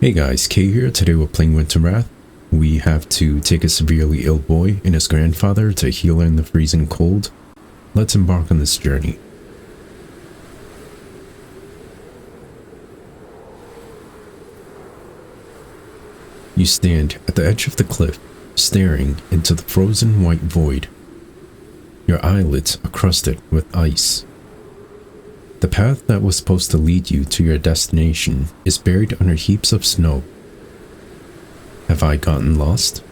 Hey guys, Kay here. Today we're playing Winterwrath. We have to take a severely ill boy and his grandfather to heal in the freezing cold. Let's embark on this journey. You stand at the edge of the cliff, staring into the frozen white void. Your eyelids are crusted with ice. The path that was supposed to lead you to your destination is buried under heaps of snow. Have I gotten lost?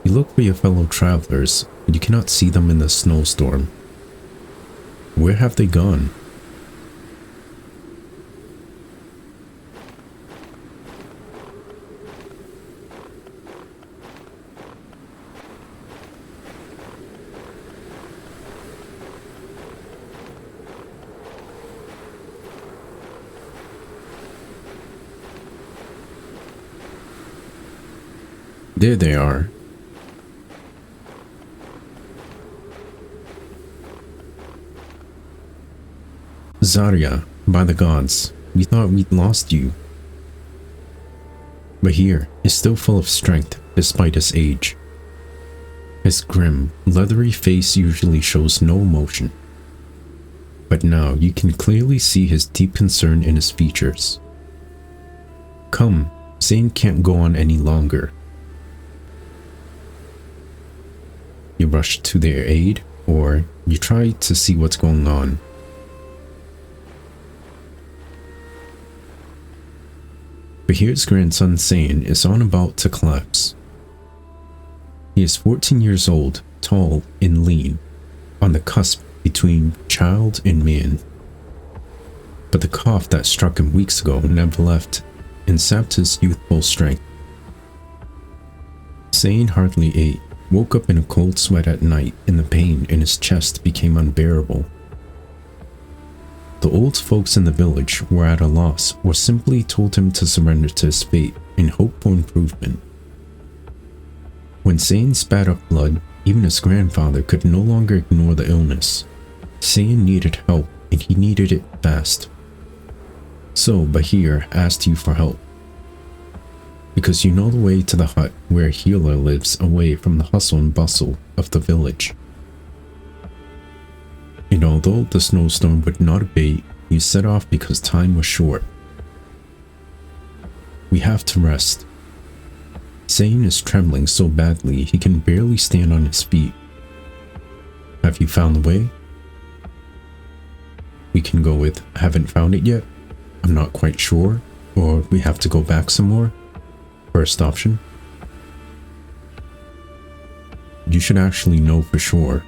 You look for your fellow travelers, but you cannot see them in the snowstorm. Where have they gone? There they are. Zarya, by the gods, we thought we'd lost you. But here is still full of strength despite his age. His grim, leathery face usually shows no emotion. But now you can clearly see his deep concern in his features. Come, Zane can't go on any longer. You rush to their aid, or you try to see what's going on. But here's grandson Zane is on about to collapse. He is 14 years old, tall and lean, on the cusp between child and man. But the cough that struck him weeks ago never left and sapped his youthful strength. Zane hardly ate. Woke up in a cold sweat at night and the pain in his chest became unbearable. The old folks in the village were at a loss or simply told him to surrender to his fate in hope for improvement. When Zane spat up blood, even his grandfather could no longer ignore the illness. Zane needed help and he needed it fast. So Bahir asked you for help. Because you know the way to the hut where a healer lives away from the hustle and bustle of the village. And although the snowstorm would not abate, you set off because time was short. We have to rest. Zane is trembling so badly he can barely stand on his feet. Have you found the way? We can go with haven't found it yet, I'm not quite sure, or we have to go back some more. First option. You should actually know for sure,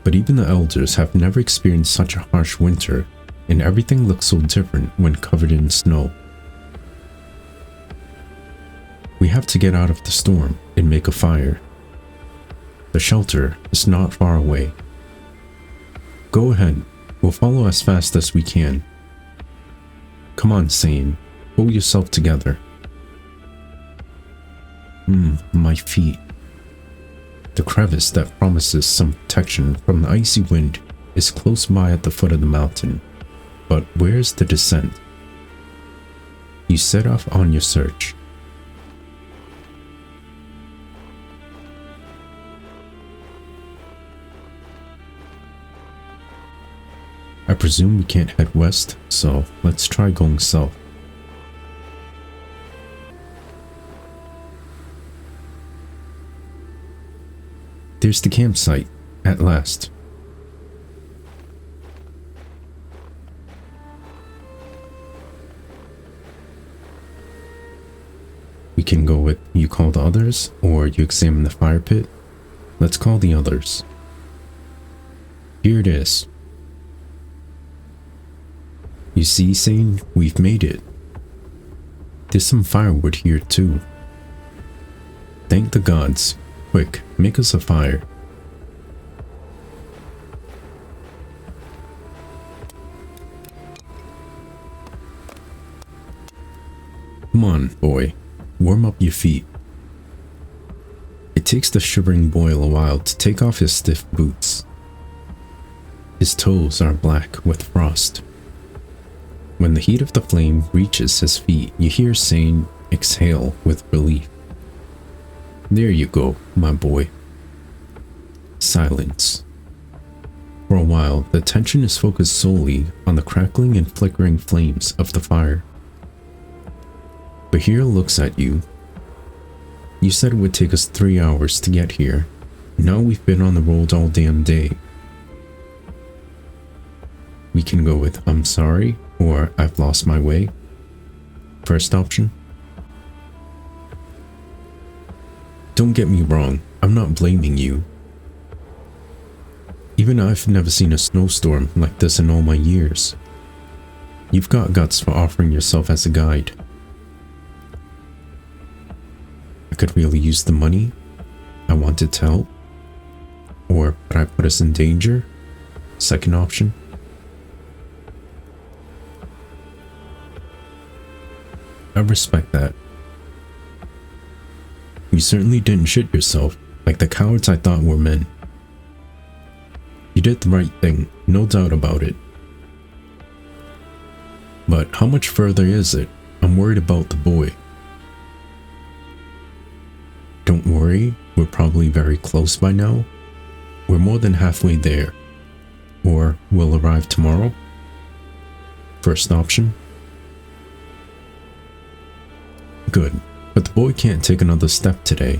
but even the elders have never experienced such a harsh winter, and everything looks so different when covered in snow. We have to get out of the storm and make a fire. The shelter is not far away. Go ahead, we'll follow as fast as we can. Come on, Zane, pull yourself together. My feet. The crevice that promises some protection from the icy wind is close by at the foot of the mountain. But where's the descent? You set off on your search. I presume we can't head west, so let's try going south. There's the campsite, at last. We can go with you call the others, or you examine the fire pit. Let's call the others. Here it is. You see, Zane, we've made it. There's some firewood here too. Thank the gods. Quick, make us a fire. Come on, boy. Warm up your feet. It takes the shivering boy a while to take off his stiff boots. His toes are black with frost. When the heat of the flame reaches his feet, you hear Sane exhale with relief. There you go, my boy. Silence. For a while, the attention is focused solely on the crackling and flickering flames of the fire. Bahir looks at you. You said it would take us 3 hours to get here. Now we've been on the road all damn day. We can go with I'm sorry or I've lost my way. First option. Don't get me wrong, I'm not blaming you. Even I've never seen a snowstorm like this in all my years. You've got guts for offering yourself as a guide. I could really use the money. I wanted to help. Or would I put us in danger? Second option. I respect that. You certainly didn't shit yourself like the cowards I thought were men. You did the right thing, no doubt about it. But how much further is it? I'm worried about the boy. Don't worry, we're probably very close by now. We're more than halfway there. Or we'll arrive tomorrow. First option. Good, but the boy can't take another step today.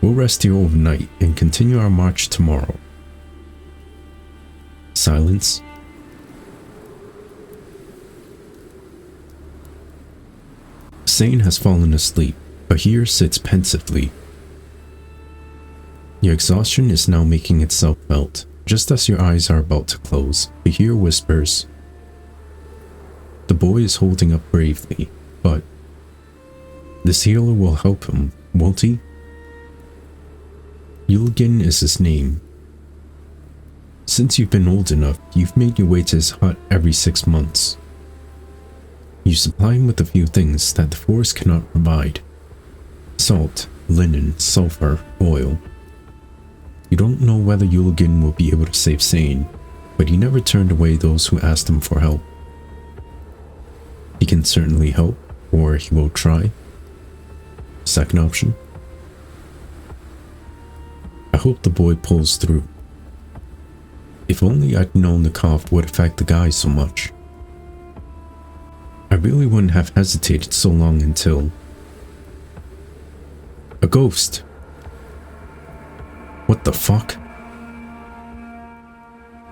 We'll rest here overnight and continue our march tomorrow. Silence. Sane has fallen asleep, but here sits pensively. Your exhaustion is now making itself felt. Just as your eyes are about to close, Bahir whispers. The boy is holding up bravely, but this healer will help him, won't he? Yulgin is his name. Since you've been old enough, you've made your way to his hut every 6 months. You supply him with a few things that the forest cannot provide. Salt, linen, sulfur, oil. You don't know whether Yulgin will be able to save Sane, but he never turned away those who asked him for help. He can certainly help, or he will try. Second option. I hope the boy pulls through. If only I'd known the cough would affect the guy so much. I really wouldn't have hesitated so long until... A ghost! What the fuck?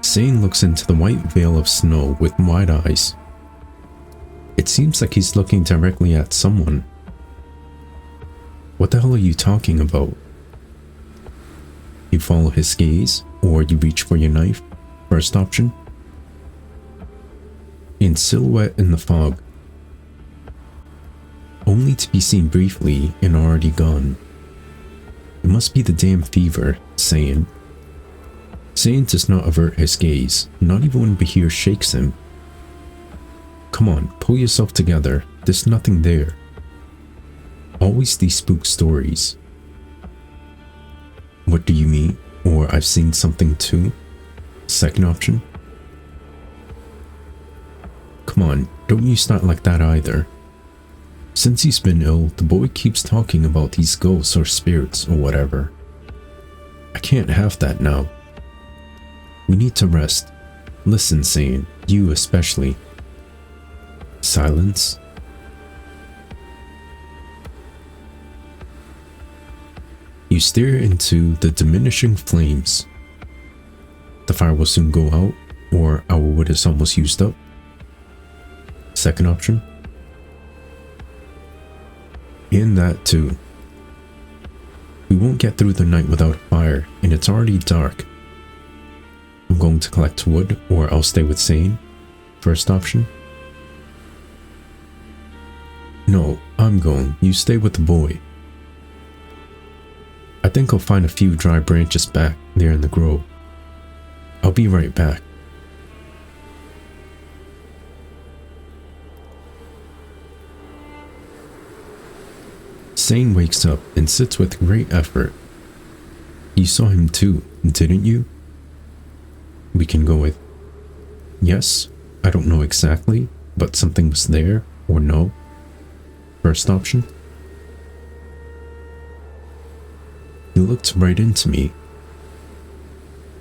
Sane looks into the white veil of snow with wide eyes. It seems like he's looking directly at someone. What the hell are you talking about? You follow his gaze, or you reach for your knife? First option. In silhouette in the fog. Only to be seen briefly and already gone. It must be the damn fever, Sane. Sane does not avert his gaze, not even when Bahir shakes him. Come on, pull yourself together, there's nothing there. Always these spook stories. What do you mean? Or I've seen something too? Second option. Come on, don't you start like that either. Since he's been ill, the boy keeps talking about these ghosts or spirits or whatever. I can't have that now. We need to rest. Listen, Sane, you especially. Silence. You stare into the diminishing flames. The fire will soon go out, or our wood is almost used up. Second option. And that too. We won't get through the night without fire, and it's already dark. I'm going to collect wood, or I'll stay with Sane. First option. No, I'm going. You stay with the boy. I think I'll find a few dry branches back there in the grove. I'll be right back. Sane wakes up and sits with great effort. You saw him too, didn't you? We can go with, yes, I don't know exactly, but something was there, or no. First option. He looked right into me.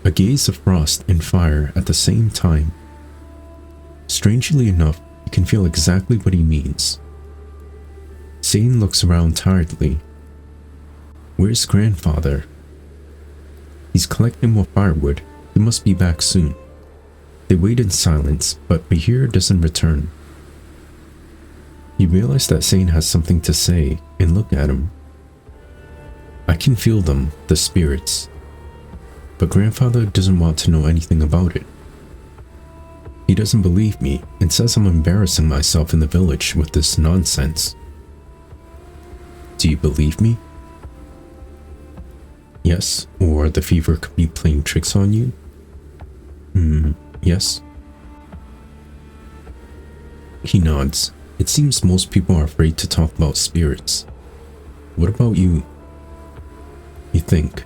A gaze of frost and fire at the same time. Strangely enough, you can feel exactly what he means. Zane looks around tiredly. Where's grandfather? He's collecting more firewood. He must be back soon. They wait in silence, but Bahir doesn't return. You realize that Zane has something to say and look at him. I can feel them, the spirits. But grandfather doesn't want to know anything about it. He doesn't believe me and says I'm embarrassing myself in the village with this nonsense. Do you believe me? Yes, or the fever could be playing tricks on you? Yes. He nods. It seems most people are afraid to talk about spirits. What about you? You think.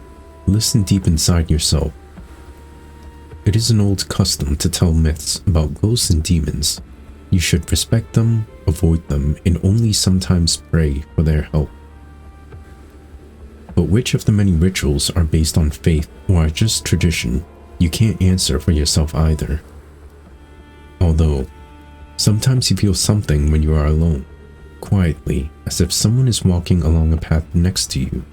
Listen deep inside yourself. It is an old custom to tell myths about ghosts and demons. You should respect them, avoid them, and only sometimes pray for their help. But which of the many rituals are based on faith or are just tradition, you can't answer for yourself either. Although, sometimes you feel something when you are alone, quietly, as if someone is walking along a path next to you.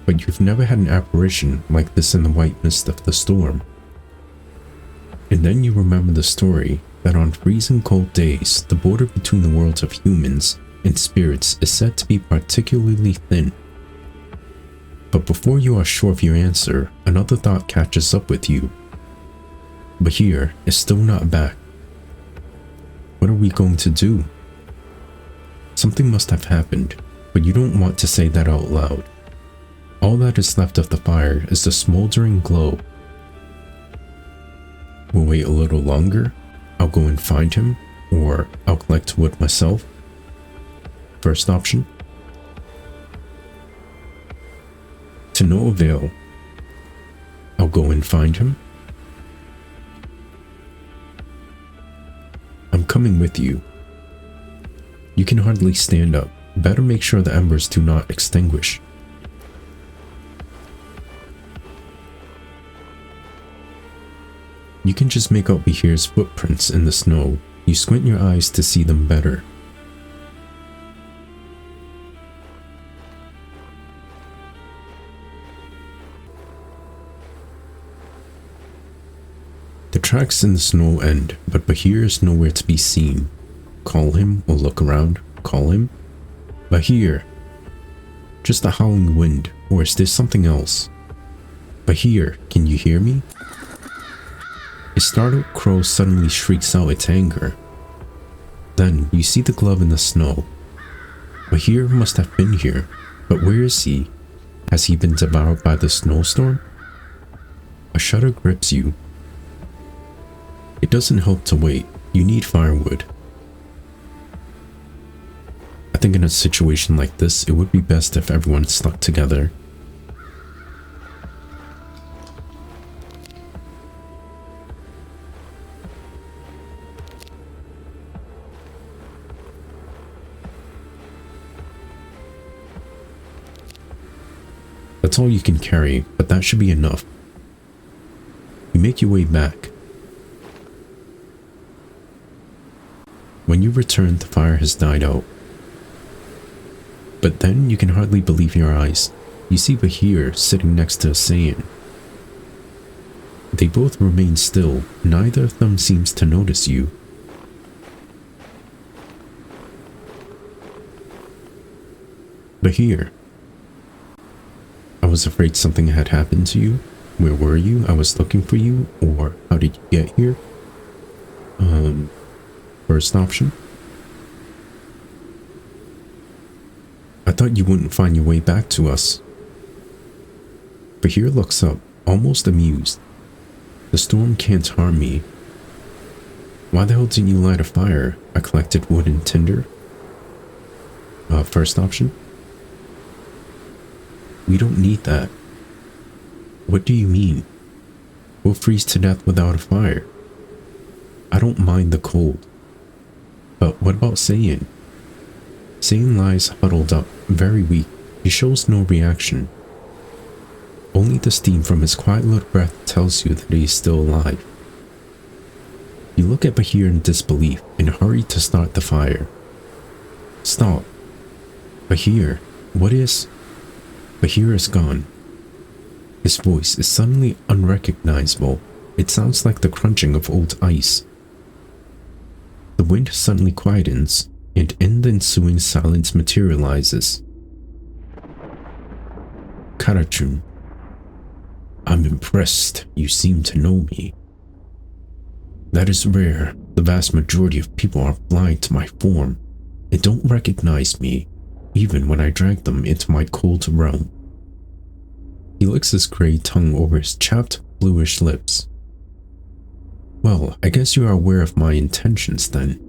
But you've never had an apparition like this in the white mist of the storm. And then you remember the story that on freezing cold days, the border between the worlds of humans and spirits is said to be particularly thin. But before you are sure of your answer, another thought catches up with you. Bahir is still not back. What are we going to do? Something must have happened, but you don't want to say that out loud. All that is left of the fire is the smoldering glow. We'll wait a little longer. I'll go and find him, or I'll collect wood myself. First option. To no avail. I'll go and find him. I'm coming with you. You can hardly stand up. Better make sure the embers do not extinguish. You can just make out Bahir's footprints in the snow. You squint your eyes to see them better. The tracks in the snow end, but Bahir is nowhere to be seen. Call him or look around. Call him. Bahir. Just a howling wind, or is there something else? Bahir, can you hear me? A startled crow suddenly shrieks out its anger. Then you see the glove in the snow. Bahir must have been here, but where is he? Has he been devoured by the snowstorm? A shudder grips you. It doesn't help to wait. You need firewood. I think in a situation like this, it would be best if everyone stuck together. That's all you can carry, but that should be enough. You make your way back. When you return, the fire has died out. But then you can hardly believe your eyes. You see Bahir sitting next to Sayan. They both remain still. Neither of them seems to notice you. Bahir. I was afraid something had happened to you. Where were you? I was looking for you. Or how did you get here? First option. I thought you wouldn't find your way back to us. Bahir looks up, almost amused. The storm can't harm me. Why the hell didn't you light a fire? I collected wood and tinder. First option. We don't need that. What do you mean? We'll freeze to death without a fire. I don't mind the cold. But what about Saiyan? Saiyan lies huddled up, very weak. He shows no reaction. Only the steam from his quiet little breath tells you that he is still alive. You look at Bahir in disbelief and hurry to start the fire. Stop. Bahir, what is... Bahir is gone. His voice is suddenly unrecognizable. It sounds like the crunching of old ice. The wind suddenly quietens, and in the ensuing silence materializes. Karachun. I'm impressed you seem to know me. That is rare. The vast majority of people are blind to my form and don't recognize me, even when I drag them into my cold realm. He licks his gray tongue over his chapped, bluish lips. Well, I guess you are aware of my intentions then.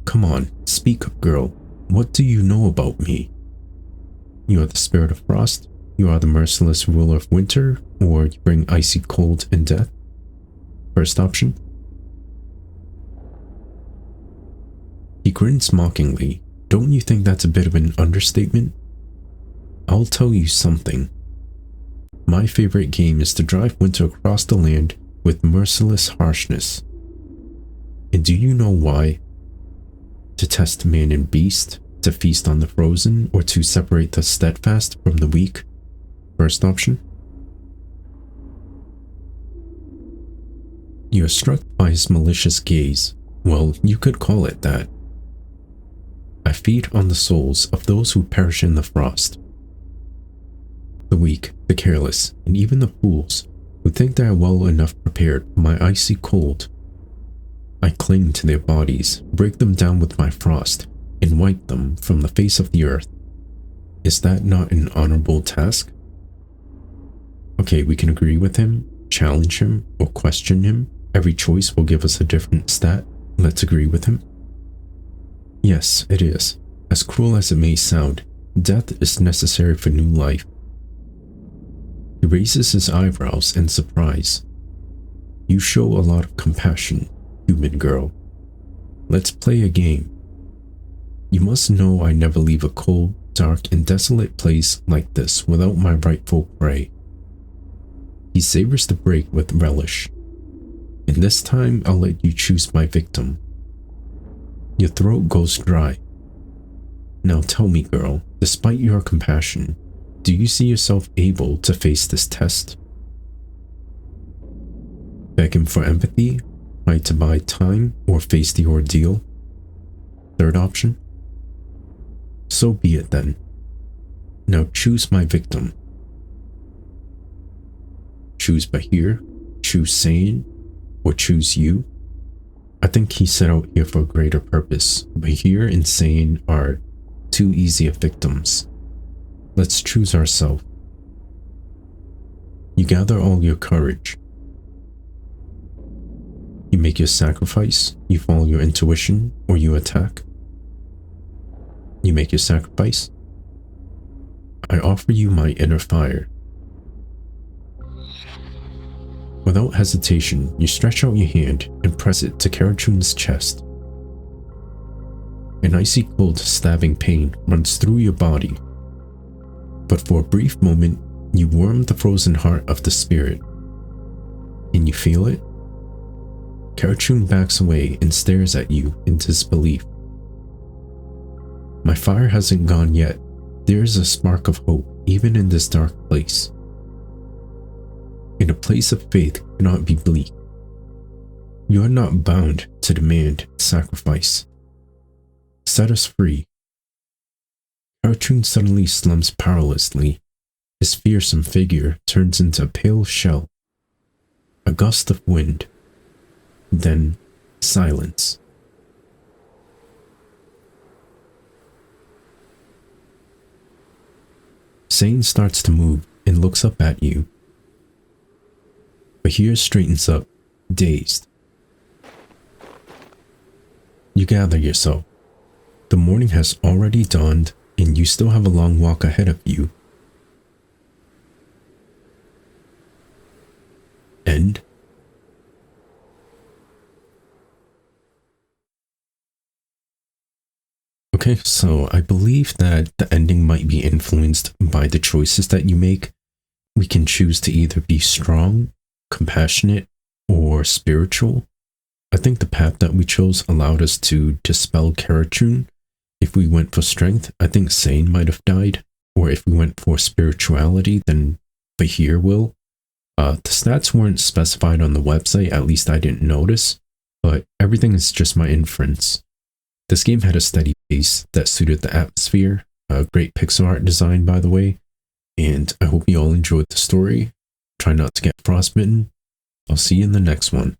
Come on, speak up, girl. What do you know about me? You are the spirit of frost? You are the merciless ruler of winter? Or you bring icy cold and death? First option. He grins mockingly. Don't you think that's a bit of an understatement? I'll tell you something. My favorite game is to drive winter across the land with merciless harshness. And do you know why? To test man and beast, to feast on the frozen, or to separate the steadfast from the weak? First option. You are struck by his malicious gaze. Well, you could call it that. I feed on the souls of those who perish in the frost. The weak, the careless, and even the fools who think they are well enough prepared for my icy cold. I cling to their bodies, break them down with my frost, and wipe them from the face of the earth. Is that not an honorable task? Okay, we can agree with him, challenge him, or question him. Every choice will give us a different stat. Let's agree with him. Yes, it is. As cruel as it may sound, death is necessary for new life. He raises his eyebrows in surprise. You show a lot of compassion, human girl. Let's play a game. You must know I never leave a cold, dark, and desolate place like this without my rightful prey. He savors the break with relish. And this time I'll let you choose my victim. Your throat goes dry. Now tell me, girl, despite your compassion, do you see yourself able to face this test? Beg him for empathy, try to buy time, or face the ordeal? Third option? So be it then. Now choose my victim. Choose Bahir, choose Saiyan, or choose you? I think he set out here for a greater purpose. Bahir and Saiyan are too easy of victims. Let's choose ourselves. You gather all your courage. You make your sacrifice, you follow your intuition, or you attack. You make your sacrifice. I offer you my inner fire. Without hesitation, you stretch out your hand and press it to Karachun's chest. An icy cold, stabbing pain runs through your body. But for a brief moment, you warm the frozen heart of the spirit. Can you feel it? Karachun backs away and stares at you in disbelief. My fire hasn't gone yet. There is a spark of hope even in this dark place. And a place of faith cannot be bleak. You are not bound to demand sacrifice. Set us free. Karachun suddenly slumps powerlessly. His fearsome figure turns into a pale shell. A gust of wind. Then silence. Saiyan starts to move and looks up at you. Bahir straightens up, dazed. You gather yourself. The morning has already dawned, and you still have a long walk ahead of you. End. Okay, so I believe that the ending might be influenced by the choices that you make. We can choose to either be strong, compassionate, or spiritual. I think the path that we chose allowed us to dispel Karachun. If we went for strength, I think Sane might have died. Or if we went for spirituality, then Bahir will. The stats weren't specified on the website, at least I didn't notice, but everything is just my inference. This game had a steady pace that suited the atmosphere, a great pixel art design by the way, and I hope you all enjoyed the story. Try not to get frostbitten. I'll see you in the next one.